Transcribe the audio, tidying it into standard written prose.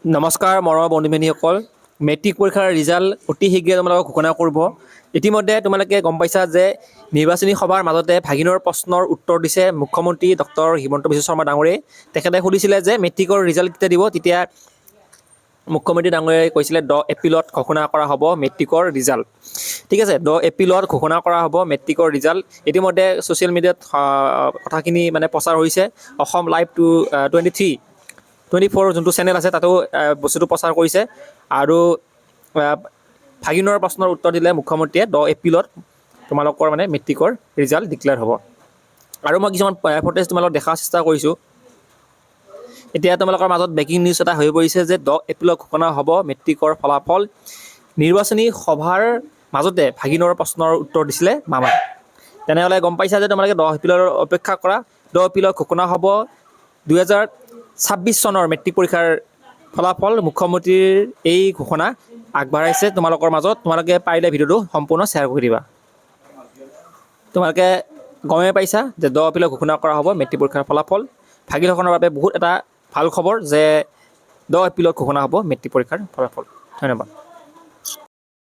নমস্কাৰ মৰমৰ বন্ধু বান্ধৱীসকল, মেট্ৰিক পৰীক্ষাৰ ৰিজাল্ট অতি শীঘ্ৰে তোমালোকক ঘোষণা কৰিব। ইতিমধ্যে তোমালোকে গম পাইছা যে নিৰ্বাচনী সভাৰ মাজতে ভাগিনৰ প্ৰশ্নৰ উত্তৰ দিছে মুখ্যমন্ত্ৰী ডক্টৰ হিমন্ত বিশ্ব শৰ্মা ডাঙৰীয়াই। তেখেতে সুধিছিলে যে মেট্ৰিকৰ ৰিজাল্ট কেতিয়া দিব, তেতিয়া মুখ্যমন্ত্ৰী ডাঙৰীয়াই কৈছিলে 10 এপ্ৰিলত ঘোষণা কৰা হ'ব মেট্ৰিকৰ ৰিজাল্ট। ঠিক আছে, 10 এপ্ৰিলত ঘোষণা কৰা হ'ব মেট্ৰিকৰ ৰিজাল্ট। ইতিমধ্যে ছ'চিয়েল মিডিয়াত কথাখিনি প্ৰচাৰ হৈছে। অসম লাইভ 24 যোনটো চেনেল আছে তাতো বস্তুটো প্ৰচাৰ কৰিছে। আৰু ভাগিনৰ প্ৰশ্নৰ উত্তৰ দিলে মুখ্যমন্ত্ৰীয়ে 10 এপ্ৰিলত তোমালোকৰ মেট্ৰিকৰ ৰিজাল্ট ডিক্লেয়াৰ হ'ব। আৰু মই কিছুমান ফুটেজ তোমালোকক দেখাৰ চেষ্টা কৰিছোঁ। এতিয়া তোমালোকৰ মাজত ব্ৰেকিং নিউজ এটা হৈ পৰিছে যে 10 এপ্ৰিলত ঘোষণা হ'ব মেট্ৰিকৰ ফলাফল। নিৰ্বাচনী সভাৰ মাজতে ভাগিনৰ প্ৰশ্নৰ উত্তৰ দিছিলে মামাই। তেনেহ'লে গম পাইছা যে তোমালোকে 10 এপ্ৰিলৰ অপেক্ষা কৰা। 10 এপ্ৰিলত ঘোষণা হ'ব 2026 চনৰ মেট্ৰিক পৰীক্ষাৰ ফলাফল। মুখ্যমন্ত্ৰীৰ এই ঘোষণা আগবঢ়াইছে তোমালোকৰ মাজত। তোমালোকে পাৰিলে ভিডিঅ'টো সম্পূৰ্ণ শ্বেয়াৰ কৰি দিবা। তোমালোকে গমেই পাইছা যে 10 এপ্ৰিলত ঘোষণা কৰা হ'ব মেট্ৰিক পৰীক্ষাৰ ফলাফল। ভাগিনসকলৰ বাবে বহুত এটা ভাল খবৰ যে 10 এপ্ৰিলত ঘোষণা হ'ব মেট্ৰিক পৰীক্ষাৰ ফলাফল। ধন্যবাদ।